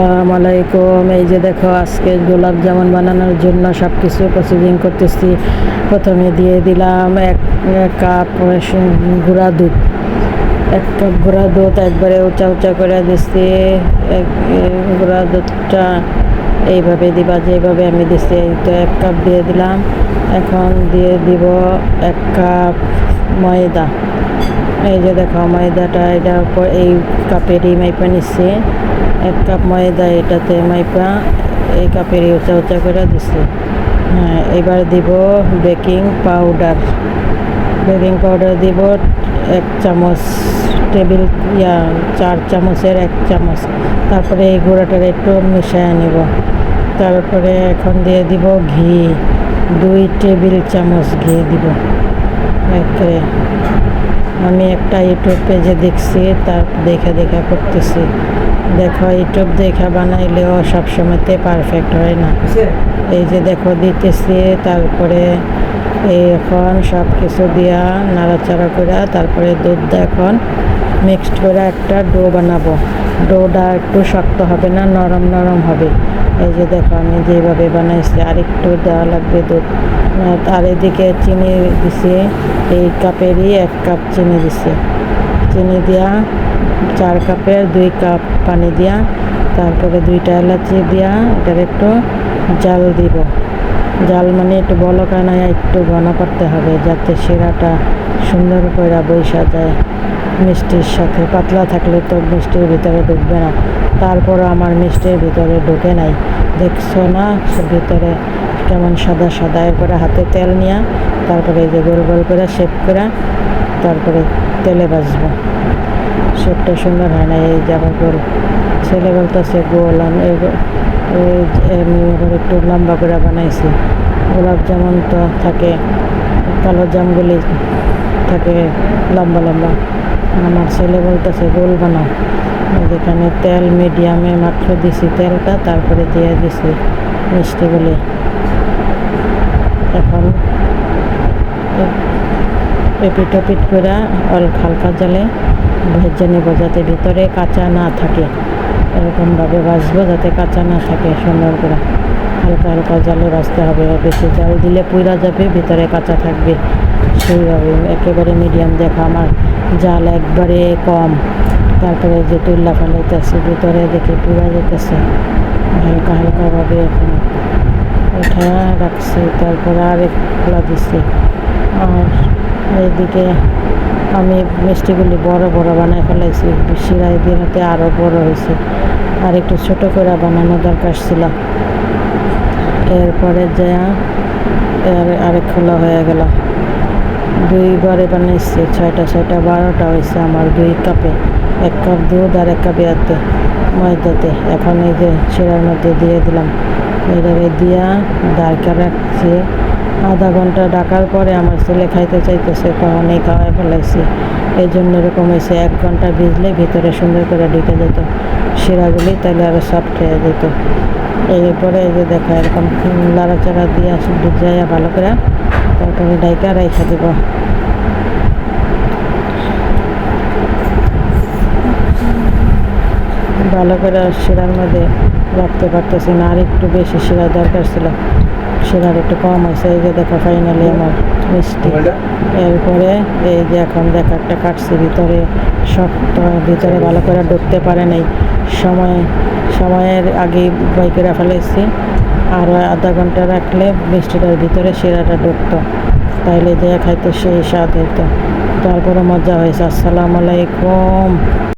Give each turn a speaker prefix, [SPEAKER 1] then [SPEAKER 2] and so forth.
[SPEAKER 1] আসসালামু আলাইকুম। এই যে দেখো, আজকে গোলাপ জামুন বানানোর জন্য সব কিছু প্রসেসিং করতেছি। প্রথমে দিয়ে দিলাম এক কাপ গুঁড়া দুধ, 1 কাপ গুঁড়া দুধ একবারে উঁচা উঁচা করে দিচ্ছি। গুঁড়া দুধটা এইভাবে দিবা যেভাবে আমি দিচ্ছি, এই তো 1 কাপ দিয়ে দিলাম। এখন দিয়ে দিব 1 কাপ ময়দা। এই যে দেখো ময়দাটা, এটা এই কাপেরই মাইপা নিচ্ছি। 1 কাপ ময়দা এটাতে মাইপা এই কাপেরই উঁচা উঁচা করে দিচ্ছি। হ্যাঁ, এবার দিব বেকিং পাউডার। বেকিং পাউডার দিব 1 চামচ, টেবিল 4 চামচের 1 চামচ। তারপরে এই গুঁড়াটা একটু মিশিয়ে নিব। তারপরে এখন দিয়ে দিব ঘি, 2 টেবিল চামচ ঘি দিব। আমি একটা ইউটিউব পেজে দেখছি, তার দেখে দেখে করতেছি। দেখো, ইউটিউব দেখা বানাইলেও সবসময়তে পারফেক্ট হয় না। এই যে দেখো দিতেছি। তারপরে এখন সব কিছু দিয়া নাড়াচাড়া করে তারপরে দুধটা এখন মিক্সড করে একটা ডো বানাবো। ডোটা একটু শক্ত হবে না, নরম নরম হবে। এই যে দেখো আমি যেভাবে বানাইছি, আর একটু দেওয়া লাগবে দুধ। আর এদিকে চিনি দিছি, এই কাপেরই 1 কাপ চিনি দিছি। চিনি দিয়া 4 কাপের 2 কাপ পানি দিয়া, তারপরে 2টা এলাচি দিয়া এটার একটু জাল দিব। জাল মানে একটু বলকা নয়, একটু ঘন করতে হবে যাতে শিরাটা সুন্দর করে বৈশা যায় মিষ্টির সাথে। পাতলা থাকলে তো মিষ্টির ভিতরে ঢুকবে না। তারপরও আমার মিষ্টির ভিতরে ঢুকে নাই, দেখছো না ভিতরে কেমন সাদা সাদা। এরপরে হাতে তেল নিয়ে তারপরে এই যে গোল গোল করে শেপ করে তারপরে তেলে ভাজবো। শেপটা সুন্দর হয় না, এই যে আবার গোল। ছেলে বলতেছে গোল, আমি এবার একটু লম্বা করে বানাইছি। গোলাপ জামুন তো থাকে, কালো জামগুলি থাকে লম্বা লম্বা। আমার ছেলে বলতেছে গোল বানাও। যেখানে তেল মিডিয়ামে মাত্র দিছি তেলটা, তারপরে দিয়ে দিছি মিষ্টিগুলি। এখন এপিট ওপিট করে হালকা জালে ভেজে নেব, যাতে ভিতরে কাঁচা না থাকে। এরকমভাবে ভাজবো যাতে কাঁচা না থাকে। সুন্দর করে হালকা হালকা জালে ভাজতে হবে। বেশি জাল দিলে পুড়া যাবে, ভিতরে কাঁচা থাকবে। সেইভাবে একেবারে মিডিয়াম। দেখো আমার জাল একবারে কম। তারপরে যে তুল্লা ফেলাইতেছে, ভিতরে দেখে পুড়া যেতেছে। হালকা হালকাভাবে এখন উঠা রাখছি, তারপরে আরেক খোলা দিচ্ছি। আর এইদিকে আমি মিষ্টিগুলি বড় বড় বানাই ফেলাইছি, শিরায় দিনতে আরও বড় হয়েছে। আর একটু ছোটো করে বানানো দরকার ছিল। এরপরে যা আরেক খোলা হয়ে গেল। 2বারে বানাইছি, 6টা 12টা হয়েছে আমার 2 কাপে। 1 কাপ দুধ আর 1 কাপ ময়দাতে। এখন এই যে শিরার মধ্যে দিয়ে দিলাম। এটাকে দিয়া ঢাকা রাখছি আধা ঘন্টা। ডাকার পরে আমার ছেলে খাইতে চাইতেছে, তখনই খাওয়াই ফেলাইছি। এই জন্য এরকম হয়েছে। 1 ঘন্টা ভিজলে ভিতরে সুন্দর করে ঢুকে যেত শিরাগুলি, তাহলে আরও সফট হয়ে যেত। এরপরে এই যে দেখা এরকম লাড়াচাড়া দিয়ে ভিজাইয়া ভালো করে তারপরে ডাইকা রেখে দেব। ভালো করে শিরার মধ্যে রাখতে পারতেছি না, আর একটু বেশি শিরা দরকার ছিল, শিরার একটু কম হয়েছে। এই যে দেখো ফাইনালি আমার মিষ্টি। এরপরে এই যে এখন দেখা একটা কাটছি, ভিতরে শক্ত, ভিতরে ভালো করে ঢুকতে পারে নাই। সময়ের আগেই বাইকে ফেলাইছি। আরও আধা ঘন্টা রাখলে মিষ্টিটার ভিতরে শিরাটা ঢুকতো, তাইলে যে খাইতে সেই স্বাদ হইতো। তারপরে মজা হয়েছে। আসসালামু আলাইকুম।